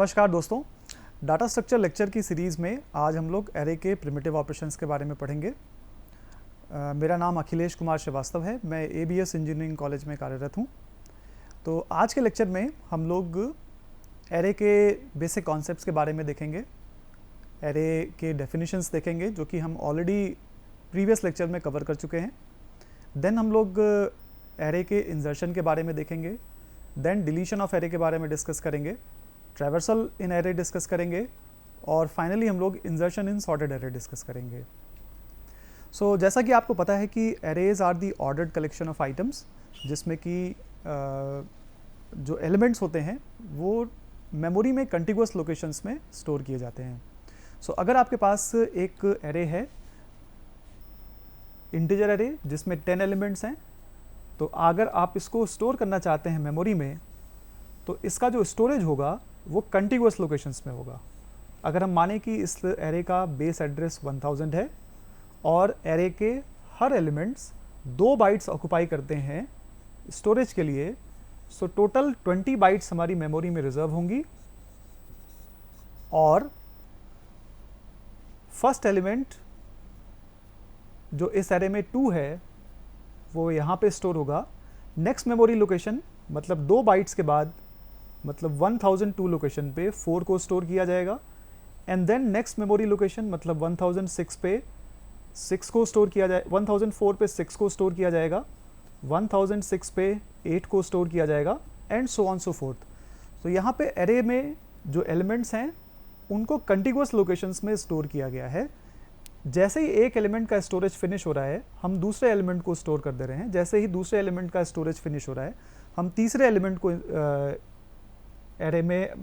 नमस्कार दोस्तों, data structure lecture की सीरीज़ में आज हम लोग एरे के प्रिमिटिव ऑपरेशंस के बारे में पढ़ेंगे। मेरा नाम अखिलेश कुमार श्रीवास्तव है। मैं एबीएस इंजीनियरिंग कॉलेज में कार्यरत हूँ। तो आज के लेक्चर में हम लोग एरे के बेसिक कॉन्सेप्ट्स के बारे में देखेंगे, एरे के डेफिनेशंस देखेंगे जो कि हम ऑलरेडी प्रीवियस लेक्चर में कवर कर चुके हैं। देन हम लोग एरे के इंसर्शन के बारे में देखेंगे, देन डिलीशन ऑफ एरे के बारे में डिस्कस करेंगे, ट्रैवर्सल इन एरे डिस्कस करेंगे और फाइनली हम लोग insertion in sorted array discuss करेंगे। सो जैसा कि आपको पता है कि arrays are the ordered collection of items, जिसमें कि जो एलिमेंट्स होते हैं वो मेमोरी में कंटिगुअस लोकेशंस में स्टोर किए जाते हैं। सो अगर आपके पास एक एरे है, इंटीजर एरे जिसमें 10 एलिमेंट्स हैं, तो अगर आप इसको स्टोर करना चाहते हैं मेमोरी में, तो इसका जो स्टोरेज होगा वो कंटिगुअस लोकेशंस में होगा। अगर हम माने कि इस एरे का बेस एड्रेस 1000 है और एरे के हर एलिमेंट्स 2 बाइट्स ऑक्यूपाई करते हैं स्टोरेज के लिए, सो टोटल 20 बाइट्स हमारी मेमोरी में रिजर्व होंगी और फर्स्ट एलिमेंट जो इस एरे में 2 है वो यहाँ पे स्टोर होगा। नेक्स्ट मेमोरी लोकेशन मतलब 2 बाइट्स के बाद मतलब 1002 लोकेशन पे 4 को स्टोर किया जाएगा and then next memory location मतलब 1006 पे 6 को स्टोर किया जाए, 1004 पे 6 को स्टोर किया जाएगा, 1006 पे 8 को स्टोर किया जाएगा and so on so fourth. तो यहाँ पे एरे में जो एलिमेंट्स हैं उनको कंटिगुअस लोकेशंस में स्टोर किया गया है। जैसे ही एक एलिमेंट का स्टोरेज फिनिश हो रहा है, हम दूसरे एलिमेंट को स्टोर कर दे रहे हैं। जैसे ही दूसरे एलिमेंट का स्टोरेज फिनिश हो रहा है, हम तीसरे एलिमेंट को एरे में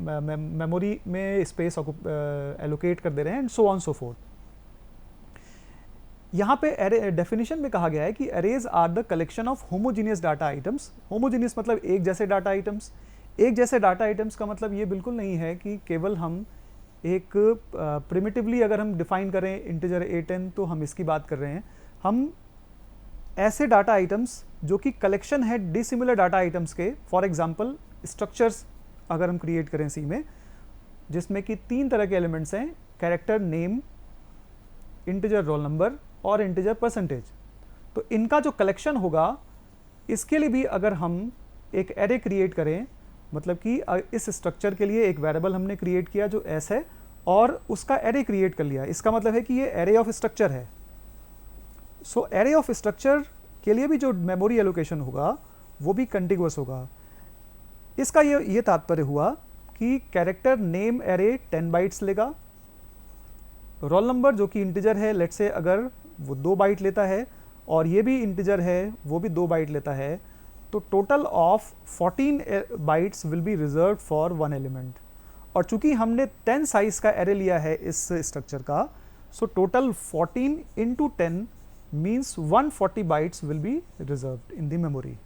मेमोरी में स्पेस एलोकेट कर दे रहे हैं and so on so forth. यहाँ पे एरे डेफिनेशन में कहा गया है कि arrays are the collection of homogeneous data items. Homogeneous मतलब एक जैसे डाटा आइटम्स। एक जैसे डाटा आइटम्स का मतलब ये बिल्कुल नहीं है कि केवल हम एक प्रिमिटिवली अगर हम डिफाइन करें इंटीजर A10 तो हम इसकी बात कर रहे हैं। हम ऐसे डाटा आइटम्स जो कि कलेक्शन है डिसिमिलर डाटा आइटम्स के, फॉर एग्जांपल स्ट्रक्चर्स अगर हम क्रिएट करें सी में, जिसमें कि 3 तरह के एलिमेंट्स हैं, character name, integer roll number और इंटीजर परसेंटेज। तो इनका जो कलेक्शन होगा, इसके लिए भी अगर हम एक एरे क्रिएट करें, मतलब कि इस स्ट्रक्चर के लिए एक वेरिएबल हमने क्रिएट किया जो S है और उसका एरे क्रिएट कर लिया, इसका मतलब है कि ये एरे ऑफ स्ट्रक्चर है। सो एरे ऑफ स्ट्रक्चर के लिए भी जो मेमोरी एलोकेशन होगा वो भी कंटिगुअस होगा। इसका ये तात्पर्य हुआ कि कैरेक्टर नेम एरे 10 बाइट्स लेगा, रोल नंबर जो कि इंटीजर है, लेट्स से अगर वो 2 बाइट लेता है और ये भी इंटीजर है वो भी 2 बाइट लेता है, तो total of 14 bytes will be reserve for 1 element. और चूंकि हमने 10 साइज का एरे लिया है इस स्ट्रक्चर का, so total 14 into 10 means 140 bytes will be reserved in the memory.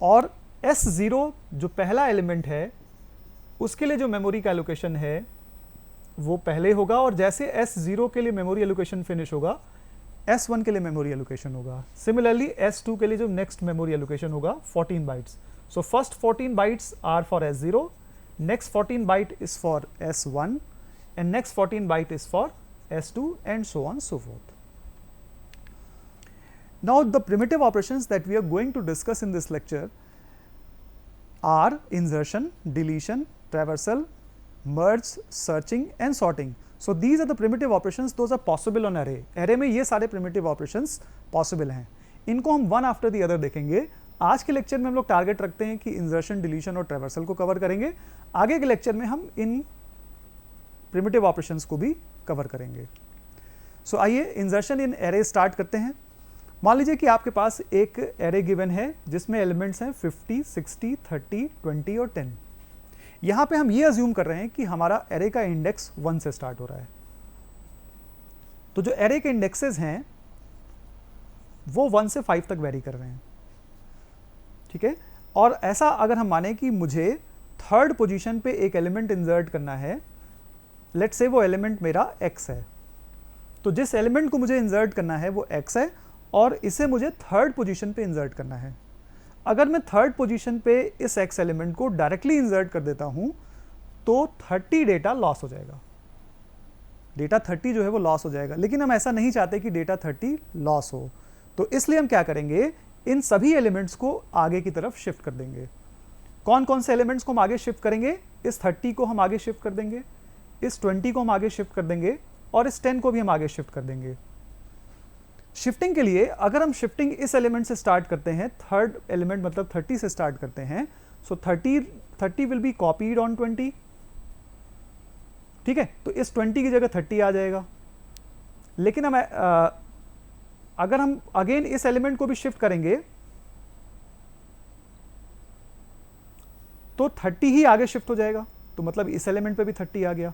और S0 जो पहला एलिमेंट है उसके लिए जो मेमोरी का एलोकेशन है वो पहले होगा, और जैसे S0 के लिए मेमोरी एलोकेशन फिनिश होगा, S1 के लिए मेमोरी एलोकेशन होगा। सिमिलरली S2 के लिए जो नेक्स्ट मेमोरी एलोकेशन होगा 14 bytes. So first 14 bytes are for S0, next 14 byte is for S1 and next 14 byte is for S2 and so on so forth. Now the primitive operations that we are going to discuss in this lecture are insertion, deletion, traversal, merge, searching and sorting. So these are the primitive operations, those are possible on array. Array में ये सारे primitive operations possible हैं। इनको हम one after the other देखेंगे। आज के lecture में हम लोग टारगेट रखते हैं कि insertion, deletion और traversal को कवर करेंगे। आगे के लेक्चर में हम इन primitive operations को भी कवर करेंगे। So आइए insertion in array स्टार्ट करते हैं। मान लीजिए कि आपके पास एक एरे गिवन है जिसमें एलिमेंट्स हैं 50, 60, 30, 20 और 10। यहाँ पे हम ये अज्यूम कर रहे हैं कि हमारा एरे का इंडेक्स 1 से स्टार्ट हो रहा है। तो जो एरे के इंडेक्सेस हैं वो 1 से 5 तक वेरी कर रहे हैं, ठीक है। और ऐसा अगर हम माने कि मुझे 3rd पोजीशन पे एक एलिमेंट इंसर्ट करना है, लेट्स से वो एलिमेंट मेरा x है, तो जिस एलिमेंट को मुझे इंसर्ट करना है वो x है और इसे मुझे 3rd पोजीशन पे इंसर्ट करना है। अगर मैं 3rd पोजीशन पे इस x एलिमेंट को डायरेक्टली इंसर्ट कर देता हूं तो 30 डेटा लॉस हो जाएगा, डेटा 30 जो है वो लॉस हो जाएगा। लेकिन हम ऐसा नहीं चाहते कि डेटा 30 लॉस हो, तो इसलिए हम क्या करेंगे, इन सभी एलिमेंट्स को आगे की तरफ शिफ्ट कर देंगे। कौन कौन से एलिमेंट्स को हम आगे शिफ्ट करेंगे, इस 30 को हम आगे शिफ्ट कर देंगे, इस 20 को हम आगे शिफ्ट कर देंगे, और इस 10 को भी हम आगे शिफ्ट कर देंगे। शिफ्टिंग के लिए अगर हम शिफ्टिंग इस एलिमेंट से स्टार्ट करते हैं, थर्ड एलिमेंट मतलब 30 से स्टार्ट करते हैं, सो 30 विल बी कॉपीड ऑन 20, ठीक है। तो इस 20 की जगह 30 आ जाएगा। लेकिन हम अगर हम अगेन इस एलिमेंट को भी शिफ्ट करेंगे तो 30 ही आगे शिफ्ट हो जाएगा, तो मतलब इस एलिमेंट पे भी 30 आ गया।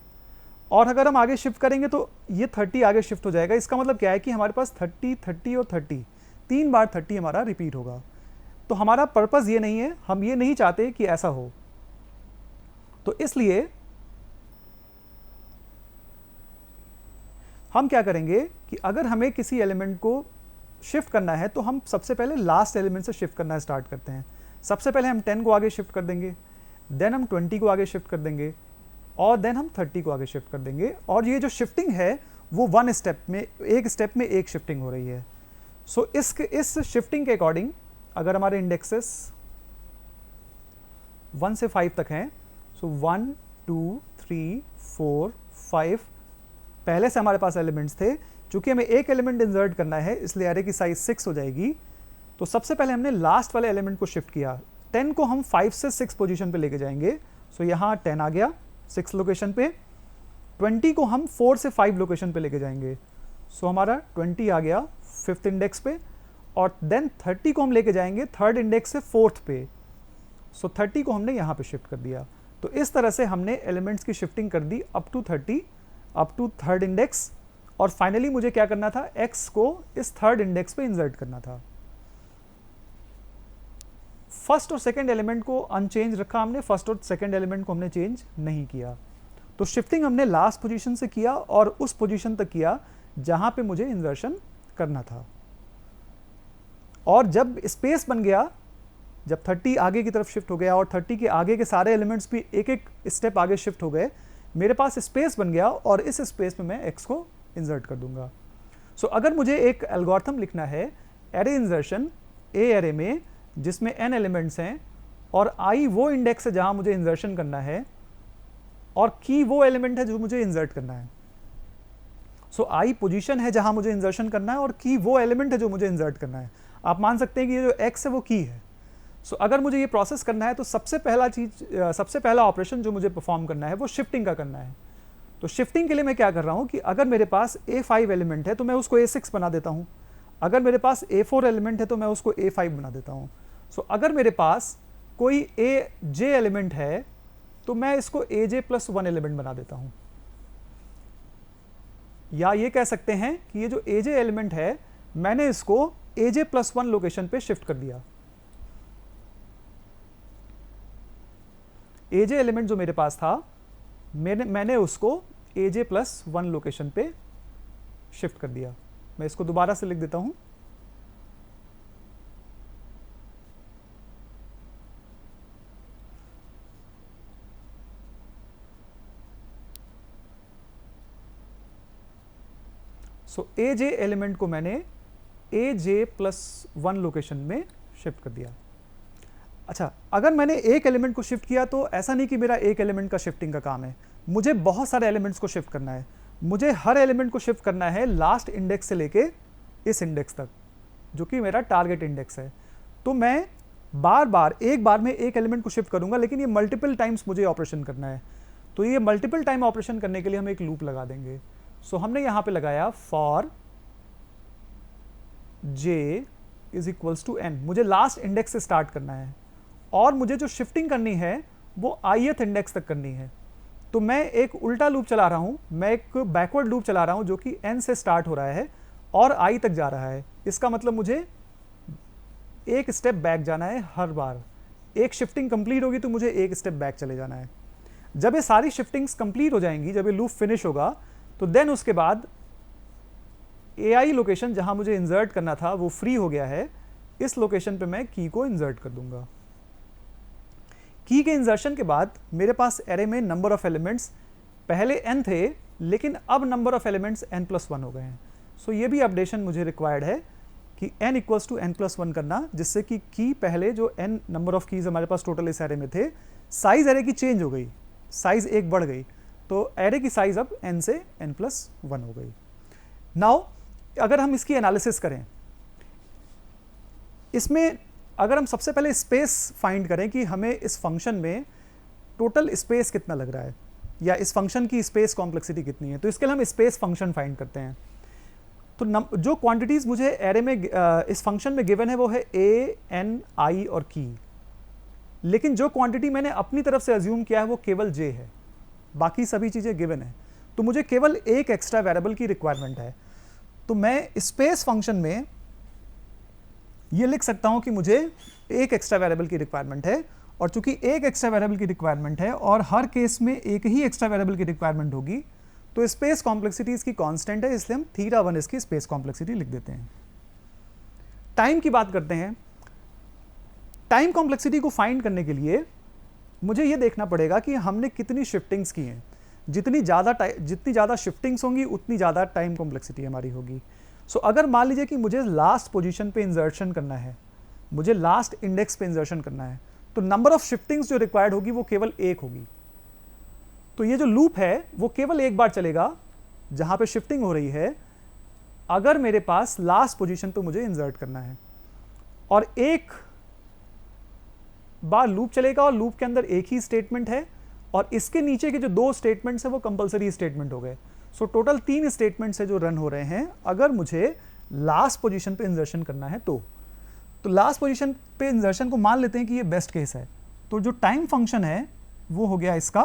और अगर हम आगे शिफ्ट करेंगे तो ये 30 आगे शिफ्ट हो जाएगा। इसका मतलब क्या है कि हमारे पास 30, 30 और 30, 3 बार 30 हमारा रिपीट होगा। तो हमारा पर्पस ये नहीं है, हम ये नहीं चाहते कि ऐसा हो। तो इसलिए हम क्या करेंगे कि अगर हमें किसी एलिमेंट को शिफ्ट करना है तो हम सबसे पहले लास्ट एलिमेंट से शिफ्ट करना स्टार्ट करते हैं। सबसे पहले हम 10 को आगे शिफ्ट कर देंगे, देन हम 20 को आगे शिफ्ट कर देंगे, और देन हम 30 को आगे शिफ्ट कर देंगे। और ये जो शिफ्टिंग है वो एक स्टेप में एक शिफ्टिंग हो रही है। सो इस शिफ्टिंग के अकॉर्डिंग अगर हमारे इंडेक्सेस 1 से 5 तक हैं, सो 1 2 3 4 5 पहले से हमारे पास एलिमेंट्स थे। चूंकि हमें एक एलिमेंट इंसर्ट करना है इसलिए एरे की साइज 6 हो जाएगी। तो सबसे पहले हमने लास्ट वाले एलिमेंट को शिफ्ट किया। 10 को हम 5 से 6 पोजीशन पे लेके जाएंगे। सो यहाँ 10 आ गया 6 लोकेशन पे। 20 को हम 4 से 5 लोकेशन पे लेके जाएंगे। सो हमारा 20 आ गया 5th इंडेक्स पे, और देन 30 को हम लेके जाएंगे 3rd इंडेक्स से 4th पे। सो 30 को हमने यहाँ पे शिफ्ट कर दिया। तो इस तरह से हमने एलिमेंट्स की शिफ्टिंग कर दी up to 30, up to 3rd index. और फाइनली मुझे क्या करना था, x को इस 3rd इंडेक्स पे इंसर्ट करना था। फर्स्ट और सेकंड एलिमेंट को अनचेंज रखा हमने, फर्स्ट और सेकंड एलिमेंट को हमने चेंज नहीं किया। तो शिफ्टिंग हमने लास्ट पोजीशन से किया और उस पोजीशन तक किया जहां पे मुझे इंसर्शन करना था। और जब स्पेस बन गया, जब 30 आगे की तरफ शिफ्ट हो गया और 30 के आगे के सारे एलिमेंट्स भी एक एक स्टेप आगे शिफ्ट हो गए, मेरे पास स्पेस बन गया और इस स्पेस में मैं x को इंसर्ट कर दूंगा। सो अगर मुझे एक एल्गोरिथम लिखना है एरे इंसर्शन ए एरे में जिसमें n एलिमेंट्स हैं और i वो इंडेक्स है जहां मुझे इंसर्शन करना है और की वो एलिमेंट है जो मुझे इंसर्ट करना है। सो i पोजीशन है जहां मुझे इंसर्शन करना है और की वो एलिमेंट है जो मुझे इंसर्ट करना है। आप मान सकते हैं कि ये जो x है वो की है। सो अगर मुझे ये प्रोसेस करना है तो सबसे पहला ऑपरेशन जो मुझे परफॉर्म करना है वो शिफ्टिंग का करना है। तो शिफ्टिंग के लिए मैं क्या कर रहा हूं कि अगर मेरे पास A5 एलिमेंट है तो मैं उसको A6 बना देता हूं। अगर मेरे पास A4 एलिमेंट है तो मैं उसको A5 बना देता हूं। सो अगर मेरे पास कोई AJ एलिमेंट है तो मैं इसको AJ+1 एलिमेंट बना देता हूं। या ये कह सकते हैं कि ये जो AJ एलिमेंट है मैंने इसको AJ+1 लोकेशन पे शिफ्ट कर दिया। AJ एलिमेंट जो मेरे पास था मैंने उसको AJ+1 लोकेशन पे शिफ्ट कर दिया। मैं इसको दोबारा से लिख देता हूं। सो AJ एलिमेंट को मैंने AJ+1 लोकेशन में शिफ्ट कर दिया। अच्छा, अगर मैंने एक एलिमेंट को शिफ्ट किया तो ऐसा नहीं कि मेरा एक एलिमेंट का शिफ्टिंग का काम है, मुझे बहुत सारे एलिमेंट्स को शिफ्ट करना है। मुझे हर एलिमेंट को शिफ्ट करना है लास्ट इंडेक्स से लेके इस इंडेक्स तक जो कि मेरा टारगेट इंडेक्स है। तो मैं एक बार में एक एलिमेंट को शिफ्ट करूंगा, लेकिन ये मल्टीपल टाइम्स मुझे ऑपरेशन करना है। तो ये मल्टीपल टाइम ऑपरेशन करने के लिए हम एक लूप लगा देंगे। सो हमने यहां पे लगाया फॉर j = n। मुझे लास्ट इंडेक्स से स्टार्ट करना है और मुझे जो शिफ्टिंग करनी है वो ith इंडेक्स तक करनी है। तो मैं एक उल्टा लूप चला रहा हूं, मैं एक बैकवर्ड लूप चला रहा हूं जो कि n से स्टार्ट हो रहा है और i तक जा रहा है। इसका मतलब मुझे एक स्टेप बैक जाना है। हर बार एक शिफ्टिंग कंप्लीट होगी तो मुझे एक स्टेप बैक चले जाना है। जब ये सारी शिफ्टिंग्स कंप्लीट हो जाएंगी, जब ये लूप फिनिश होगा, तो देन उसके बाद AI लोकेशन जहां मुझे इंसर्ट करना था वो फ्री हो गया है। इस लोकेशन पे मैं की को इंसर्ट कर दूंगा। की के इंसर्शन के बाद मेरे पास एरे में नंबर ऑफ एलिमेंट्स पहले n थे, लेकिन अब नंबर ऑफ एलिमेंट्स n+1 हो गए हैं। सो ये भी अपडेशन मुझे रिक्वायर्ड है कि n इक्वल्स टू n+1 करना, जिससे कि की पहले जो n नंबर ऑफ कीज हमारे पास टोटल इस एरे में थे, साइज एरे की चेंज हो गई, साइज एक बढ़ गई, तो एरे की साइज अब n से n+1 हो गई। नाउ अगर हम इसकी एनालिसिस करें, इसमें अगर हम सबसे पहले स्पेस फाइंड करें कि हमें इस फंक्शन में टोटल स्पेस कितना लग रहा है या इस फंक्शन की स्पेस कॉम्प्लेक्सिटी कितनी है, तो इसके लिए हम स्पेस फंक्शन फाइंड करते हैं। तो जो क्वांटिटीज मुझे एरे में इस फंक्शन में गिवन है वो है a, n, i और की, लेकिन जो क्वांटिटी मैंने अपनी तरफ से अज्यूम किया है वो केवल j है, बाकी सभी चीजें गिवन है। तो मुझे केवल एक एक्स्ट्रा वेरिएबल की रिक्वायरमेंट है। तो मैं स्पेस फंक्शन में ये लिख सकता हूं कि मुझे एक एक्स्ट्रा वेरिएबल की रिक्वायरमेंट है, और चूंकि एक एक्स्ट्रा वेरिएबल की रिक्वायरमेंट है और हर केस में एक ही एक्स्ट्रा वेरिएबल की रिक्वायरमेंट होगी, तो स्पेस कॉम्प्लेक्सिटी इसकी कांस्टेंट है, इसलिए हम θ1 इसकी स्पेस कॉम्प्लेक्सिटी लिख देते हैं। टाइम की बात करते हैं। टाइम कॉम्प्लेक्सिटी को फाइंड करने के लिए मुझे ये देखना पड़ेगा कि हमने कितनी शिफ्टिंग्स की हैं। जितनी ज़्यादा शिफ्टिंग्स होंगी उतनी ज़्यादा टाइम कॉम्प्लेक्सिटी हमारी होगी। सो अगर मान लीजिए कि मुझे लास्ट पोजीशन पे इंसर्शन करना है, मुझे लास्ट इंडेक्स पे इंसर्शन करना है, तो नंबर ऑफ शिफ्टिंग्स जो रिक्वायर्ड होगी वो केवल एक होगी। तो ये जो लूप है वो केवल एक बार चलेगा जहां पे शिफ्टिंग हो रही है, अगर मेरे पास लास्ट पोजीशन पे मुझे इंसर्ट करना है, और एक बार लूप चलेगा और लूप के अंदर एक ही स्टेटमेंट है, और इसके नीचे के जो दो स्टेटमेंट्स हैं वो कंपलसरी स्टेटमेंट हो गए। सो टोटल 3 स्टेटमेंट्स है जो रन हो रहे हैं अगर मुझे लास्ट पोजीशन पे इंसर्शन करना है। तो लास्ट पोजीशन पे इंसर्शन को मान लेते हैं कि ये बेस्ट केस है। तो जो टाइम फंक्शन है वो हो गया इसका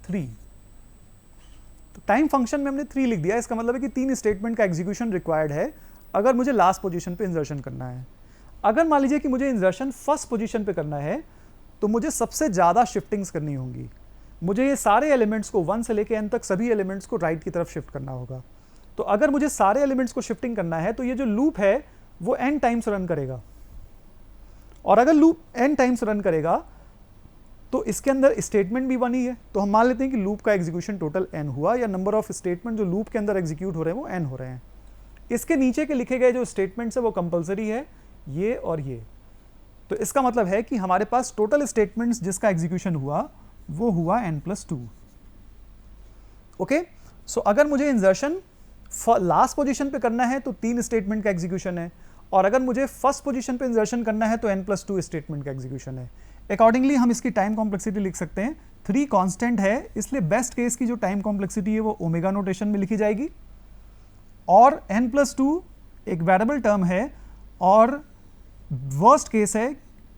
3। तो टाइम फंक्शन में हमने 3 लिख दिया, इसका मतलब है कि 3 स्टेटमेंट का एग्जीक्यूशन रिक्वायर्ड है अगर मुझे लास्ट पोजीशन पे इंसर्शन करना है। अगर मान लीजिए कि मुझे इंसर्शन फर्स्ट पोजीशन पे करना है, तो मुझे सबसे ज़्यादा शिफ्टिंग्स करनी होंगी। मुझे ये सारे एलिमेंट्स को 1 से लेकर n तक सभी एलिमेंट्स को राइट की तरफ शिफ्ट करना होगा। तो अगर मुझे सारे एलिमेंट्स को शिफ्टिंग करना है तो ये जो लूप है वो n टाइम्स रन करेगा, और अगर लूप n टाइम्स रन करेगा तो इसके अंदर स्टेटमेंट भी 1 ही है। तो हम मान लेते हैं कि लूप का एग्जीक्यूशन टोटल n हुआ, या नंबर ऑफ स्टेटमेंट जो लूप के अंदर एग्जीक्यूट हो रहे हैं वो n हो रहे हैं। इसके नीचे के लिखे गए जो स्टेटमेंट्स है वो कंपलसरी है, ये और ये। तो इसका मतलब है कि हमारे पास टोटल स्टेटमेंट्स जिसका एग्जीक्यूशन हुआ वो हुआ n+2। ओके, सो अगर मुझे इंसर्शन लास्ट पोजीशन पे करना है तो 3 स्टेटमेंट का एग्जीक्यूशन है, और अगर मुझे फर्स्ट पोजीशन पे इंसर्शन करना है तो n+2 स्टेटमेंट का एग्जीक्यूशन है। अकॉर्डिंगली हम इसकी टाइम कॉम्प्लेक्सिटी लिख सकते हैं। 3 कांस्टेंट है, इसलिए बेस्ट केस की जो टाइम कॉम्प्लेक्सिटी है वो ओमेगा नोटेशन में लिखी जाएगी, और n+2 एक वेरिएबल टर्म है, और वर्स्ट केस है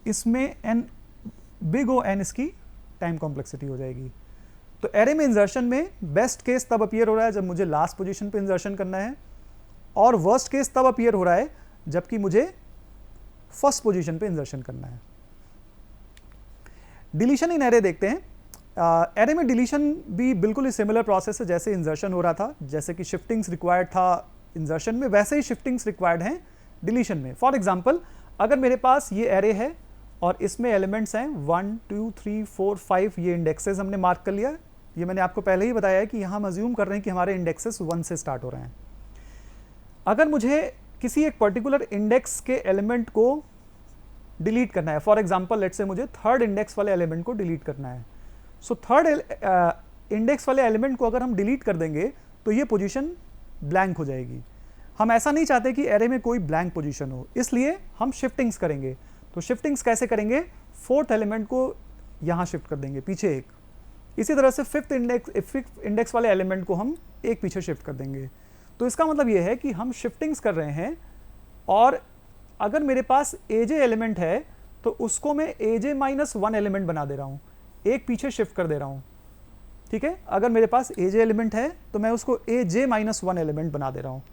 इसमें n बिग ओ n इसकी टाइम कॉम्प्लेक्सिटी हो जाएगी। तो एरे में इंसर्शन में बेस्ट केस तब अपीयर हो रहा है जब मुझे लास्ट पोजीशन पे इंसर्शन करना है, और वर्स्ट केस तब अपीयर हो रहा है जबकि मुझे फर्स्ट पोजीशन पे इंसर्शन करना है। डिलीशन इन एरे देखते हैं। एरे में डिलीशन भी बिल्कुल ही सिमिलर प्रोसेस है जैसे इंसर्शन हो रहा था। जैसे कि शिफ्टिंग्स रिक्वायर्ड था इंसर्शन में, वैसे ही शिफ्टिंग्स रिक्वायर्ड हैं डिलीशन में। फॉर एग्जांपल, अगर मेरे पास ये एरे है और इसमें एलिमेंट्स हैं 1 2 3 4 5, ये इंडेक्सेस हमने मार्क कर लिया। ये मैंने आपको पहले ही बताया है कि यहाँ हम अज्यूम कर रहे हैं कि हमारे इंडेक्सेस 1 से स्टार्ट हो रहे हैं। अगर मुझे किसी एक पर्टिकुलर इंडेक्स के एलिमेंट को डिलीट करना है, फॉर एग्जांपल लेट्स से मुझे थर्ड इंडेक्स वाले एलिमेंट को डिलीट करना है, सो थर्ड इंडेक्स वाले एलिमेंट को अगर हम डिलीट कर देंगे तो ये पोजीशन ब्लैंक हो जाएगी। हम ऐसा नहीं चाहते कि एरे में कोई ब्लैंक पोजीशन हो, इसलिए हम शिफ्टिंग्स करेंगे। तो शिफ्टिंग्स कैसे करेंगे? फोर्थ एलिमेंट को यहाँ शिफ्ट कर देंगे पीछे एक, इसी तरह से फिफ्थ इंडेक्स वाले एलिमेंट को हम एक पीछे शिफ्ट कर देंगे। तो इसका मतलब ये है कि हम शिफ्टिंग्स कर रहे हैं, और अगर मेरे पास एजे एलिमेंट है तो उसको मैं AJ-1 एलिमेंट बना दे रहा हूँ, एक पीछे शिफ्ट कर दे रहा हूँ। ठीक है, अगर मेरे पास AJ एलिमेंट है तो मैं उसको AJ-1 एलिमेंट बना दे रहा हूँ।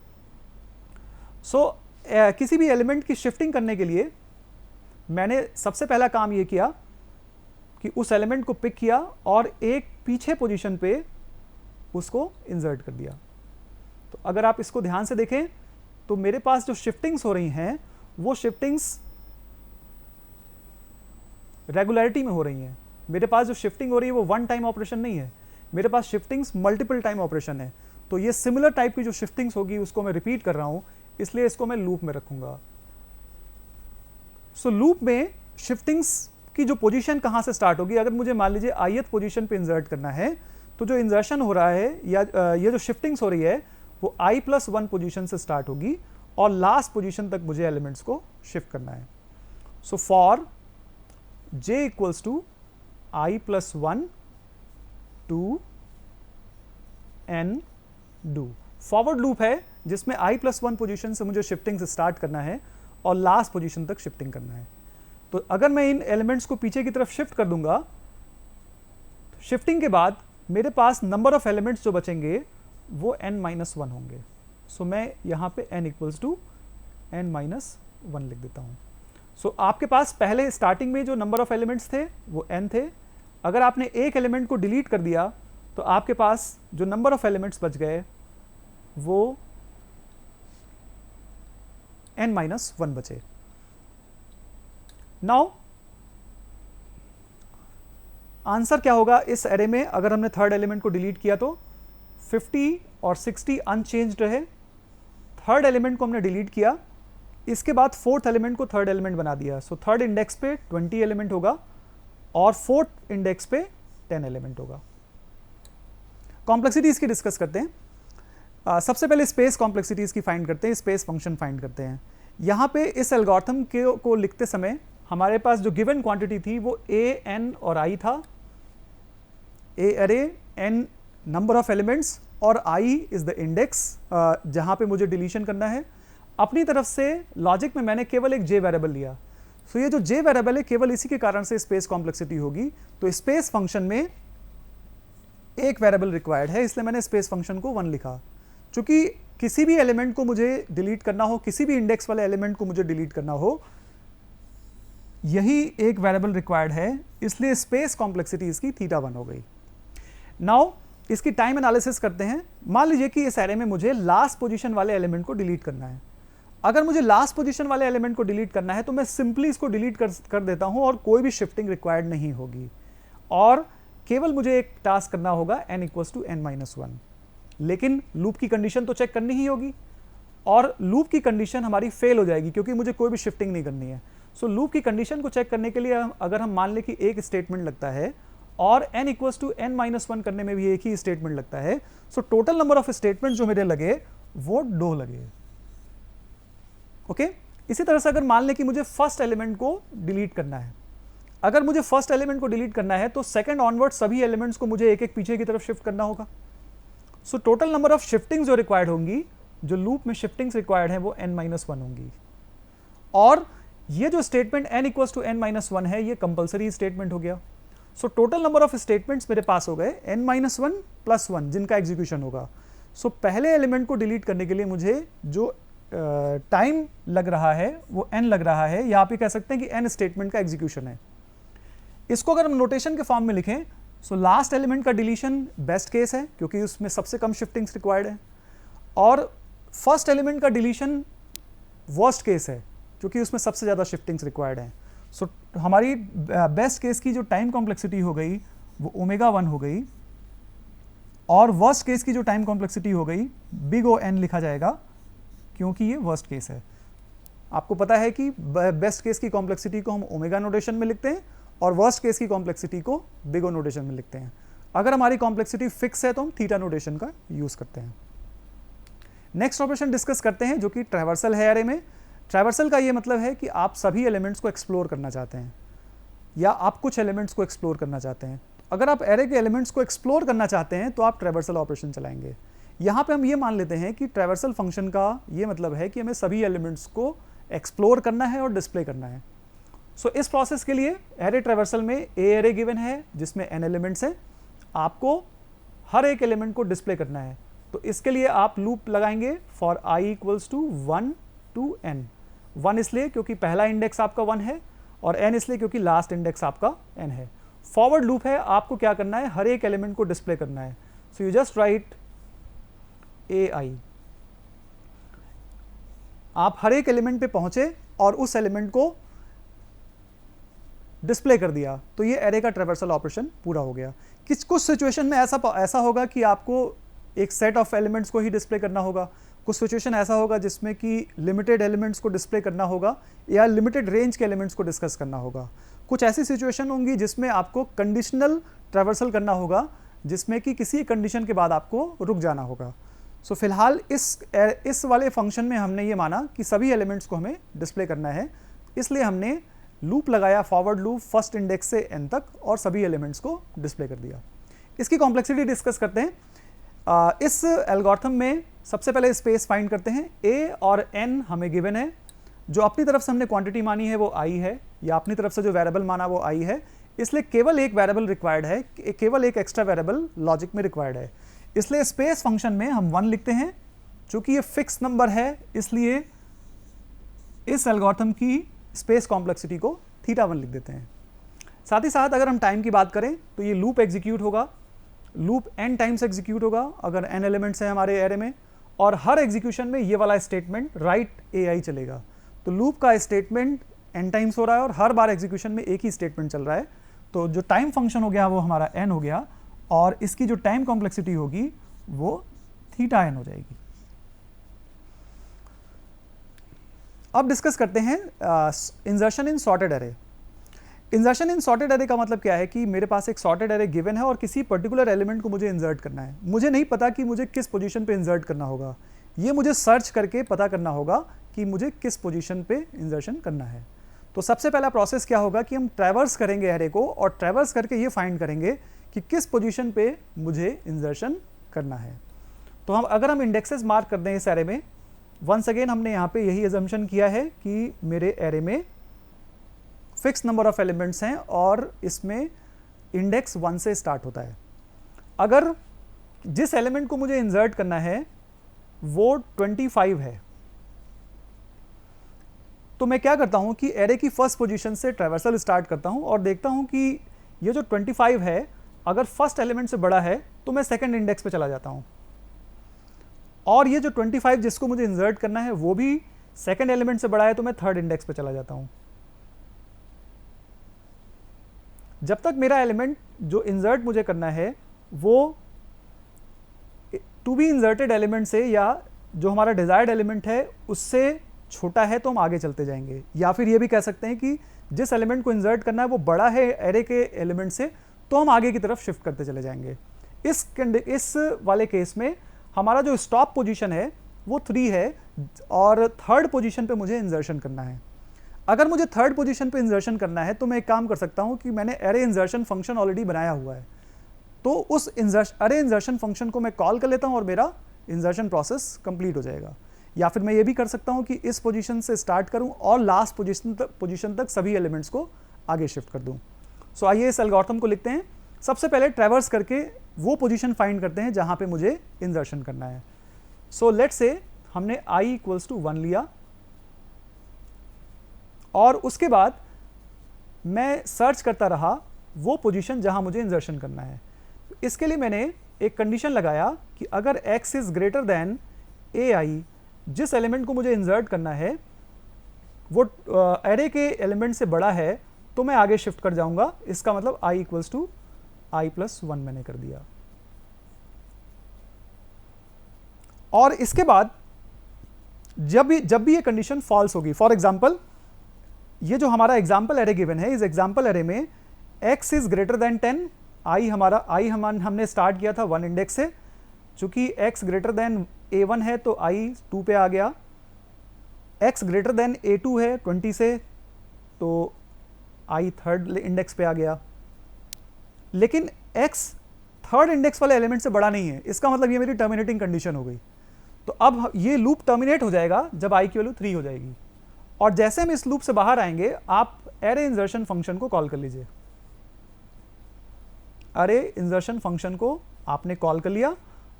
सो किसी भी एलिमेंट की शिफ्टिंग करने के लिए मैंने सबसे पहला काम ये किया कि उस एलिमेंट को पिक किया और एक पीछे पोजीशन पे उसको इंसर्ट कर दिया। तो अगर आप इसको ध्यान से देखें तो मेरे पास जो शिफ्टिंग्स हो रही हैं वो शिफ्टिंग्स रेगुलरिटी में हो रही हैं। मेरे पास जो शिफ्टिंग हो रही है वो वन टाइम ऑपरेशन नहीं है, मेरे पास शिफ्टिंग्स मल्टीपल टाइम ऑपरेशन है। तो ये सिमिलर टाइप की जो शिफ्टिंग्स होगी उसको मैं रिपीट कर रहा हूं, इसलिए इसको मैं लूप में रखूंगा। सो लूप में शिफ्टिंग्स की जो पोजीशन कहां से स्टार्ट होगी, अगर मुझे मान लीजिए ith पोजीशन पे इंसर्ट करना है, तो जो इंसर्शन हो रहा है या ये जो शिफ्टिंग्स हो रही है वो i+1 पोजीशन से स्टार्ट होगी और लास्ट पोजीशन तक मुझे एलिमेंट्स को शिफ्ट करना है। So for j equals to i+1 to n do. Forward loop है जिसमें i+1 पोजीशन से मुझे शिफ्टिंग से स्टार्ट करना है और लास्ट पोजीशन तक शिफ्टिंग करना है। तो अगर मैं इन एलिमेंट्स को पीछे की तरफ शिफ्ट कर दूंगा, तो शिफ्टिंग के बाद मेरे पास नंबर ऑफ एलिमेंट्स जो बचेंगे वो n-1 होंगे। सो मैं यहाँ पे n इक्वल्स टू n-1 लिख देता हूँ। सो आपके पास पहले स्टार्टिंग में जो नंबर ऑफ एलिमेंट्स थे वो n थे। अगर आपने एक एलिमेंट को डिलीट कर दिया तो आपके पास जो नंबर ऑफ एलिमेंट्स बच गए वो n-1 बचे। नाउ आंसर क्या होगा इस एरे में, अगर हमने थर्ड एलिमेंट को डिलीट किया तो 50 और 60 अनचेंज्ड रहे। थर्ड एलिमेंट को हमने डिलीट किया, इसके बाद फोर्थ एलिमेंट को थर्ड एलिमेंट बना दिया। सो थर्ड इंडेक्स पे 20 एलिमेंट होगा और फोर्थ इंडेक्स पे 10 एलिमेंट होगा। कॉम्प्लेक्सिटीज की डिस्कस करते हैं। सबसे पहले स्पेस कॉम्प्लेक्सिटीज की फाइंड करते हैं, स्पेस फंक्शन फाइंड करते हैं। यहाँ पे इस एल्गोरिथम को लिखते समय हमारे पास जो गिवन क्वांटिटी थी वो a, n और i था। a अरे, n नंबर ऑफ एलिमेंट्स और i इज द इंडेक्स जहाँ पे मुझे डिलीशन करना है। अपनी तरफ से लॉजिक में मैंने केवल एक j वेरिएबल लिया। सो ये जो j वेरिएबल है केवल इसी के कारण से स्पेस कॉम्प्लेक्सिटी होगी। तो स्पेस फंक्शन में एक वेरिएबल रिक्वायर्ड है, इसलिए मैंने स्पेस फंक्शन को 1 लिखा। चूंकि किसी भी एलिमेंट को मुझे डिलीट करना हो, किसी भी इंडेक्स वाले एलिमेंट को मुझे डिलीट करना हो, यही एक वेरिएबल रिक्वायर्ड है, इसलिए स्पेस कॉम्प्लेक्सिटी इसकी θ1 हो गई। नाउ इसकी टाइम एनालिसिस करते हैं। मान लीजिए कि इस एरे में मुझे लास्ट पोजीशन वाले एलिमेंट को डिलीट करना है। अगर मुझे लास्ट पोजीशन वाले एलिमेंट को डिलीट करना है तो मैं सिंपली इसको डिलीट कर देता हूं और कोई भी शिफ्टिंग रिक्वायर्ड नहीं होगी और केवल मुझे एक टास्क करना होगा n इक्वल्स टू n-1। लेकिन लूप की कंडीशन तो चेक करनी ही होगी और लूप की कंडीशन हमारी फेल हो जाएगी क्योंकि मुझे कोई भी शिफ्टिंग नहीं करनी है। सो लूप की कंडीशन को चेक करने के लिए अगर हम मान लें कि एक स्टेटमेंट लगता है और n इक्वल्स टू n-1 करने में भी एक ही स्टेटमेंट लगता है, so total number of statement जो मेरे लगे वो 2 लगे। ओके इसी तरह से अगर मान लें कि मुझे फर्स्ट एलिमेंट को डिलीट करना है, अगर मुझे फर्स्ट एलिमेंट को डिलीट करना है तो सेकंड ऑनवर्ड सभी एलिमेंट्स को मुझे एक एक पीछे की तरफ शिफ्ट करना होगा। सो टोटल नंबर ऑफ शिफ्टिंग्स जो रिक्वायर्ड होंगी, जो लूप में शिफ्टिंग्स रिक्वायर्ड है वो n-1 होंगी। और ये जो statement n equals to n-1 है ये कंपलसरी स्टेटमेंट हो गया। So total number of statements मेरे पास हो गए n-1 + 1 जिनका एग्जीक्यूशन होगा। सो पहले एलिमेंट को डिलीट करने के लिए मुझे जो टाइम लग रहा है वो n लग रहा है, या आप ये कह सकते हैं कि n स्टेटमेंट का एग्जीक्यूशन है। इसको अगर हम नोटेशन के फॉर्म में लिखें, सो लास्ट एलिमेंट का डिलीशन बेस्ट केस है क्योंकि उसमें सबसे कम शिफ्टिंग्स रिक्वायर्ड है, और फर्स्ट एलिमेंट का डिलीशन वर्स्ट केस है क्योंकि उसमें सबसे ज़्यादा शिफ्टिंग्स रिक्वायर्ड हैं। सो हमारी बेस्ट केस की जो टाइम कॉम्प्लेक्सिटी हो गई वो ω1 हो गई, और वर्स्ट केस की जो टाइम कॉम्प्लेक्सिटी हो गई बिग O लिखा जाएगा क्योंकि ये वर्स्ट केस है। आपको पता है कि बेस्ट केस की कॉम्प्लेक्सिटी को हम ओमेगा नोटेशन में लिखते हैं और वर्स्ट केस की कॉम्प्लेक्सिटी को बिग O नोटेशन में लिखते हैं। अगर हमारी कॉम्प्लेक्सिटी फिक्स है तो हम थीटा नोटेशन का यूज़ करते हैं। नेक्स्ट ऑपरेशन डिस्कस करते हैं जो कि ट्रैवर्सल है एरे में। ट्रैवर्सल का ये मतलब है कि आप सभी एलिमेंट्स को एक्सप्लोर करना चाहते हैं या आप कुछ एलिमेंट्स को एक्सप्लोर करना चाहते हैं। अगर आप एरे के एलिमेंट्स को एक्सप्लोर करना चाहते हैं तो आप ट्रैवर्सल ऑपरेशन चलाएंगे। यहाँ पे हम ये मान लेते हैं कि ट्रैवर्सल फंक्शन का ये मतलब है कि हमें सभी एलिमेंट्स को एक्सप्लोर करना है और डिस्प्ले करना है। सो इस प्रोसेस के लिए एरे ट्रैवर्सल में ए एरे गिवन है जिसमें n एलिमेंट्स हैं, आपको हर एक एलिमेंट को डिस्प्ले करना है। तो इसके लिए आप लूप लगाएंगे for i equals to 1 to n। 1 इसलिए क्योंकि पहला इंडेक्स आपका 1 है और n इसलिए क्योंकि लास्ट इंडेक्स आपका n है। फॉरवर्ड लूप है, आपको क्या करना है, हर एक एलिमेंट को डिस्प्ले करना है। So you just right ai। आप हर एक एलिमेंट पे पहुंचे और उस एलिमेंट को डिस्प्ले कर दिया, तो ये एरे का ट्रैवर्सल ऑपरेशन पूरा हो गया। कुछ सिचुएशन में ऐसा होगा कि आपको एक सेट ऑफ एलिमेंट्स को ही डिस्प्ले करना होगा, कुछ सिचुएशन ऐसा होगा जिसमें कि लिमिटेड एलिमेंट्स को डिस्प्ले करना होगा या लिमिटेड रेंज के एलिमेंट्स को डिस्कस करना होगा। कुछ ऐसी सिचुएशन होंगी जिसमें आपको कंडीशनल ट्रैवर्सल करना होगा, जिसमें कि किसी कंडीशन के बाद आपको रुक जाना होगा। सो फिलहाल इस वाले फंक्शन में हमने ये माना कि सभी एलिमेंट्स को हमें डिस्प्ले करना है, इसलिए हमने लूप लगाया, फॉरवर्ड लूप फर्स्ट इंडेक्स से एन तक, और सभी एलिमेंट्स को डिस्प्ले कर दिया। इसकी कॉम्प्लेक्सिटी डिस्कस करते हैं। इस एल्गोरिथम में सबसे पहले स्पेस फाइंड करते हैं। ए और एन हमें गिवन है, जो अपनी तरफ से हमने क्वांटिटी मानी है वो आई है, या अपनी तरफ से जो वेरिएबल माना वो आई है, इसलिए केवल एक वेरिएबल रिक्वायर्ड है, केवल एक एक्स्ट्रा वेरिएबल लॉजिक में रिक्वायर्ड है। इसलिए स्पेस फंक्शन में हम 1 लिखते हैं, चूंकि ये फिक्स नंबर है इसलिए इस एल्गोरिथम की स्पेस कॉम्प्लेक्सिटी को θ1 लिख देते हैं। साथ ही साथ अगर हम टाइम की बात करें तो ये लूप एग्जीक्यूट होगा, लूप n टाइम्स एग्जीक्यूट होगा अगर n एलिमेंट्स हैं हमारे एरे में, और हर एग्जीक्यूशन में ये वाला स्टेटमेंट राइट ai चलेगा। तो लूप का स्टेटमेंट n टाइम्स हो रहा है और हर बार एग्जीक्यूशन में एक ही स्टेटमेंट चल रहा है, तो जो टाइम फंक्शन हो गया वो हमारा n हो गया, और इसकी जो टाइम कॉम्प्लेक्सिटी होगी वो θn हो जाएगी। अब डिस्कस करते हैं insertion in sorted array. Insertion in sorted array का मतलब क्या है कि मेरे पास एक सॉर्टेड एरे गिवन है और किसी पर्टिकुलर एलिमेंट को मुझे इंसर्ट करना है। मुझे नहीं पता कि मुझे किस पोजीशन पे इंसर्ट करना होगा, ये मुझे सर्च करके पता करना होगा कि मुझे किस पोजीशन पे इंसर्शन करना है। तो सबसे पहला प्रोसेस क्या होगा कि हम ट्रैवर्स करेंगे एरे को, और ट्रैवर्स करके ये फाइंड करेंगे कि किस पोजीशन पे मुझे इंसर्शन करना है। तो अगर हम इंडेक्सेस मार्क कर दें इस एरे में, वंस अगेन हमने यहाँ पे यही अजम्पशन किया है कि मेरे एरे में फिक्स नंबर ऑफ एलिमेंट्स हैं और इसमें इंडेक्स 1 से स्टार्ट होता है। अगर जिस एलिमेंट को मुझे इंसर्ट करना है वो 25 है, तो मैं क्या करता हूं कि एरे की फर्स्ट पोजीशन से ट्रैवर्सल स्टार्ट करता हूं और देखता हूं कि ये जो 25 है अगर फर्स्ट एलिमेंट से बड़ा है तो मैं सेकंड इंडेक्स पे चला जाता हूं, और ये जो 25 जिसको मुझे इंसर्ट करना है वो भी सेकंड एलिमेंट से बड़ा है तो मैं थर्ड इंडेक्स पे चला जाता हूं। जब तक मेरा एलिमेंट जो इंसर्ट मुझे करना है वो टू बी इंसर्टेड एलिमेंट से या जो हमारा डिजायर्ड एलिमेंट है उससे छोटा है तो हम आगे चलते जाएंगे, या फिर ये भी कह सकते हैं कि जिस एलिमेंट को इंसर्ट करना है वो बड़ा है एरे के एलिमेंट से तो हम आगे की तरफ शिफ्ट करते चले जाएंगे। इस वाले केस में हमारा जो स्टॉप पोजीशन है वो 3 है और थर्ड पोजीशन पे मुझे इंसर्शन करना है। अगर मुझे थर्ड पोजीशन पे इंसर्शन करना है तो मैं एक काम कर सकता हूं कि मैंने एरे इंसर्शन फंक्शन ऑलरेडी बनाया हुआ है, तो उस एरे इंसर्शन फंक्शन को मैं कॉल कर लेता हूं और मेरा इंसर्शन प्रोसेस कंप्लीट हो जाएगा। या फिर मैं ये भी कर सकता हूं कि इस पोजीशन से स्टार्ट करूं और लास्ट पोजीशन तक सभी एलिमेंट्स को आगे शिफ्ट कर दूं। सो आइए इस एल्गोरिथम को लिखते हैं। सबसे पहले ट्रैवर्स करके वो पोजीशन फाइंड करते हैं जहां पे मुझे इंसर्शन करना है। सो लेट्स से हमने i = 1 लिया और उसके बाद मैं सर्च करता रहा वो पोजीशन जहां मुझे इंसर्शन करना है। इसके लिए मैंने एक कंडीशन लगाया कि अगर x is greater than ai, जिस एलिमेंट को मुझे इंसर्ट करना है वो एरे के एलिमेंट से बड़ा है तो मैं आगे शिफ्ट कर जाऊंगा। इसका मतलब i = i+1 मैंने कर दिया। और इसके बाद जब भी ये कंडीशन फॉल्स होगी, फॉर एग्जांपल ये जो हमारा एग्जांपल एरे गिवन है, इस एग्जांपल एरे में x इज ग्रेटर देन 10, हमने स्टार्ट किया था 1 इंडेक्स से, चूंकि x ग्रेटर देन a1 है तो i 2 पे आ गया, x ग्रेटर देन a2 है 20 से तो i थर्ड इंडेक्स पे आ गया। लेकिन x थर्ड इंडेक्स वाले एलिमेंट से बड़ा नहीं है, इसका मतलब ये मेरी टर्मिनेटिंग कंडीशन हो गई। तो अब ये लूप टर्मिनेट हो जाएगा जब i की वैल्यू 3 हो जाएगी, और जैसे हम इस लूप से बाहर आएंगे आप एरे इंसर्शन फंक्शन को कॉल कर लीजिए। एरे इंसर्शन फंक्शन को आपने कॉल कर लिया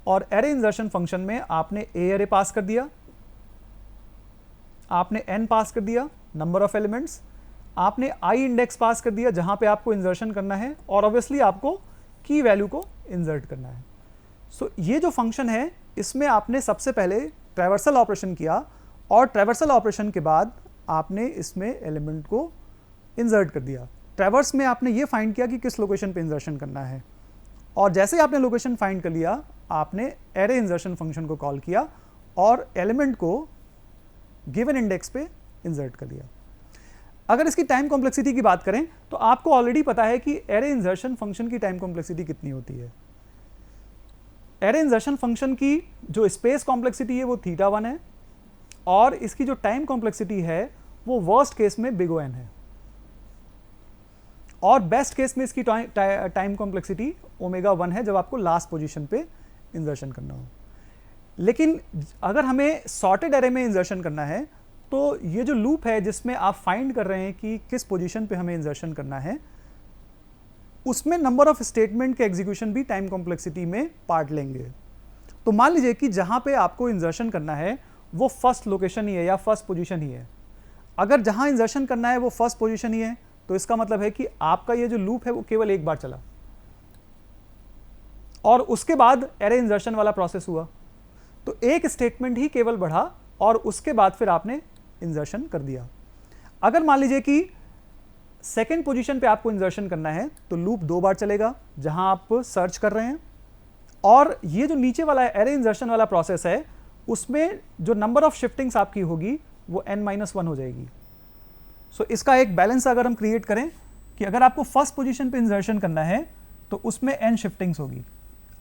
और एरे इंसर्शन फंक्शन में आपने ए एरे पास कर दिया, आपने n पास कर दिया नंबर ऑफ एलिमेंट्स, आपने i इंडेक्स पास कर दिया जहां पे आपको इंसर्शन करना है, और ऑब्वियसली आपको की वैल्यू को इंसर्ट करना है। सो ये जो फंक्शन है इसमें आपने सबसे पहले ट्रैवर्सल ऑपरेशन किया और ट्रैवर्सल ऑपरेशन के बाद आपने इसमें एलिमेंट को इंसर्ट कर दिया। ट्रैवर्स में आपने ये फाइंड किया कि किस लोकेशन पे इंसर्शन करना है, और जैसे ही आपने लोकेशन फाइंड कर लिया आपने एरे इंसर्शन फंक्शन को कॉल किया और एलिमेंट को गिवन इंडेक्स पे इंसर्ट कर लिया। अगर इसकी टाइम कॉम्प्लेक्सिटी की बात करें तो आपको ऑलरेडी पता है कि एरे इंसर्शन फंक्शन की टाइम कॉम्प्लेक्सिटी कितनी होती है। एरे इंसर्शन फंक्शन की जो स्पेस कॉम्प्लेक्सिटी है वो θ1 है, और इसकी जो टाइम कॉम्प्लेक्सिटी है वो वर्स्ट केस में बिग O है, और बेस्ट केस में इसकी टाइम कॉम्प्लेक्सिटी ω1 है जब आपको लास्ट पोजीशन पे इंसर्शन करना हो। लेकिन अगर हमें सॉर्टेड एरे में इंसर्शन करना है तो ये जो लूप है जिसमें आप फाइंड कर रहे हैं कि किस पोजीशन पे हमें इंसर्शन करना है, उसमें नंबर ऑफ स्टेटमेंट के एग्जीक्यूशन भी टाइम कॉम्प्लेक्सिटी में पार्ट लेंगे। तो मान लीजिए कि जहां पे आपको इंसर्शन करना है वो फर्स्ट लोकेशन ही है या फर्स्ट पोजीशन ही है। अगर जहां इंसर्शन करना है वो फर्स्ट पोजीशन ही है तो इसका मतलब है कि आपका ये जो लूप है वो केवल एक बार चला, और उसके बाद एरे इंसर्शन वाला प्रोसेस हुआ, तो एक स्टेटमेंट ही केवल बढ़ा और उसके बाद फिर आपने इंसर्शन कर दिया। अगर मान लीजिए कि सेकेंड पोजीशन पे आपको इंसर्शन करना है तो लूप 2 बार चलेगा जहां आप सर्च कर रहे हैं, और ये जो नीचे वाला एरे इंसर्शन वाला प्रोसेस है उसमें जो नंबर ऑफ शिफ्टिंग्स आपकी होगी वो n-1 हो जाएगी। सो इसका एक बैलेंस अगर हम क्रिएट करें कि अगर आपको फर्स्ट पोजीशन पे इंसर्शन करना है तो उसमें n शिफ्टिंग्स होगी,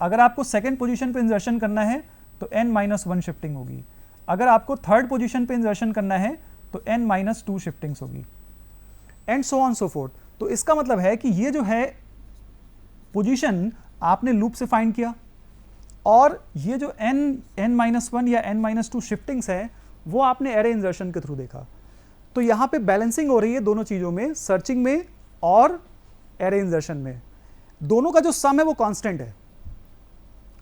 अगर आपको सेकेंड पोजीशन पे इंसर्शन करना है तो n-1 शिफ्टिंग होगी, अगर आपको थर्ड पोजीशन पे इंसर्शन करना है तो n-2 शिफ्टिंग्स होगी, and so on so fourth. तो इसका मतलब है कि ये जो है पोजीशन आपने लूप से फाइंड किया, और ये जो n-1 या n-2 शिफ्टिंग्स है वो आपने एरे इंसर्शन के थ्रू देखा। तो यहाँ पे बैलेंसिंग हो रही है दोनों चीज़ों में, सर्चिंग में और एरे इंसर्शन में। दोनों का जो सम है वो कांस्टेंट है।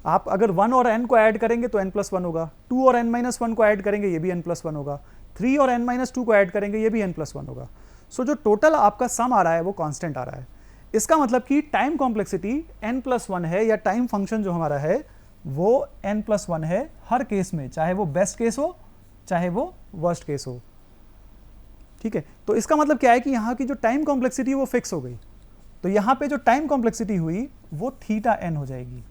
आप अगर 1 और n को ऐड करेंगे तो n+1 होगा, 2 और n-1 को ऐड करेंगे ये भी n+1 होगा, 3 और n-2 को ऐड करेंगे ये भी n+1 होगा। सो जो टोटल आपका सम आ रहा है वो कांस्टेंट आ रहा है। इसका मतलब कि टाइम कॉम्प्लेक्सिटी n+1 है, या टाइम फंक्शन जो हमारा है वो n+1 है हर केस में, चाहे वो बेस्ट केस हो चाहे वो वर्स्ट केस हो। ठीक है, तो इसका मतलब क्या है कि यहाँ की जो टाइम कॉम्प्लेक्सिटी वो फिक्स हो गई, तो यहाँ पे जो टाइम कॉम्प्लेक्सिटी हुई वो θn हो जाएगी।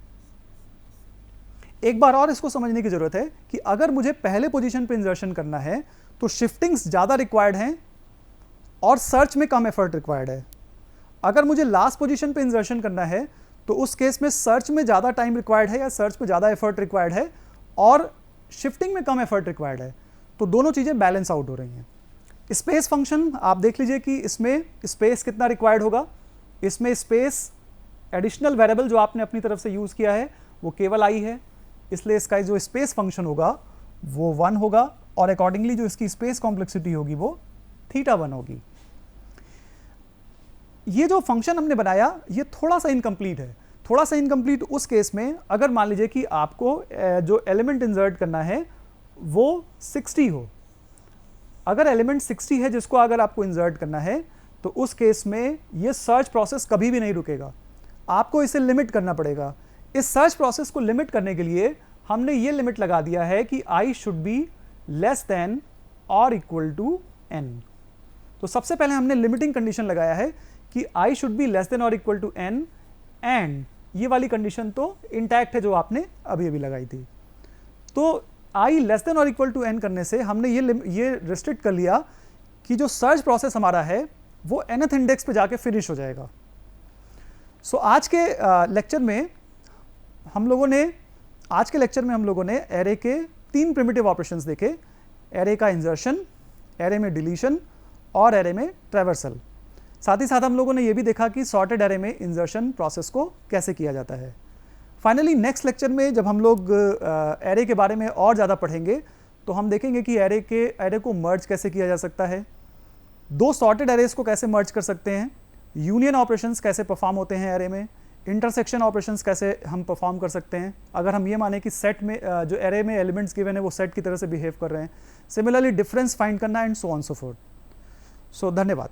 एक बार और इसको समझने की जरूरत है कि अगर मुझे पहले पोजीशन पे इंसर्शन करना है तो शिफ्टिंग्स ज़्यादा रिक्वायर्ड हैं और सर्च में कम एफर्ट रिक्वायर्ड है। अगर मुझे लास्ट पोजीशन पे इंसर्शन करना है तो उस केस में सर्च में ज़्यादा टाइम रिक्वायर्ड है या सर्च में ज़्यादा एफर्ट रिक्वायर्ड है, और शिफ्टिंग में कम एफर्ट रिक्वायर्ड है। तो दोनों चीज़ें बैलेंस आउट हो रही हैं। स्पेस फंक्शन आप देख लीजिए कि इसमें स्पेस कितना रिक्वायर्ड होगा। इसमें स्पेस एडिशनल वेरिएबल जो आपने अपनी तरफ से यूज़ किया है वो केवल आई है, इसलिए इसका जो स्पेस फंक्शन होगा वो 1 होगा, और अकॉर्डिंगली जो इसकी स्पेस कॉम्प्लेक्सिटी होगी वो θ1 होगी। ये जो फंक्शन हमने बनाया ये थोड़ा सा इनकम्प्लीट है। थोड़ा सा इनकम्प्लीट उस केस में अगर मान लीजिए कि आपको जो एलिमेंट इंसर्ट करना है वो 60 हो। अगर एलिमेंट 60 है जिसको अगर आपको इंसर्ट करना है तो उस केस में ये सर्च प्रोसेस कभी भी नहीं रुकेगा, आपको इसे लिमिट करना पड़ेगा। इस सर्च प्रोसेस को लिमिट करने के लिए हमने ये लिमिट लगा दिया है कि i should be less than और इक्वल टू n। तो सबसे पहले हमने लिमिटिंग कंडीशन लगाया है कि i should be less than और इक्वल टू n, एंड ये वाली कंडीशन तो इंटैक्ट है जो आपने अभी अभी लगाई थी। तो i लेस देन और इक्वल टू n करने से हमने ये रिस्ट्रिक्ट कर लिया कि जो सर्च प्रोसेस हमारा है वो nth इंडेक्स पे जाके फिनिश हो जाएगा। सो आज के लेक्चर में हम लोगों ने एरे के 3 प्रिमिटिव ऑपरेशंस देखे, एरे का इंसर्शन, एरे में डिलीशन और एरे में ट्रैवर्सल। साथ ही साथ हम लोगों ने ये भी देखा कि सॉर्टेड एरे में इंसर्शन प्रोसेस को कैसे किया जाता है। फाइनली नेक्स्ट लेक्चर में जब हम लोग एरे के बारे में और ज़्यादा पढ़ेंगे तो हम देखेंगे कि एरे को मर्ज कैसे किया जा सकता है, 2 सॉर्टेड एरेज को कैसे मर्ज कर सकते हैं, यूनियन ऑपरेशंस कैसे परफॉर्म होते हैं एरे में, इंटरसेक्शन ऑपरेशंस कैसे हम परफॉर्म कर सकते हैं अगर हम ये माने कि सेट में जो एरे में एलिमेंट्स गिवन है वो सेट की तरह से बिहेव कर रहे हैं। सिमिलरली डिफरेंस फाइंड करना and so on so forth. So धन्यवाद।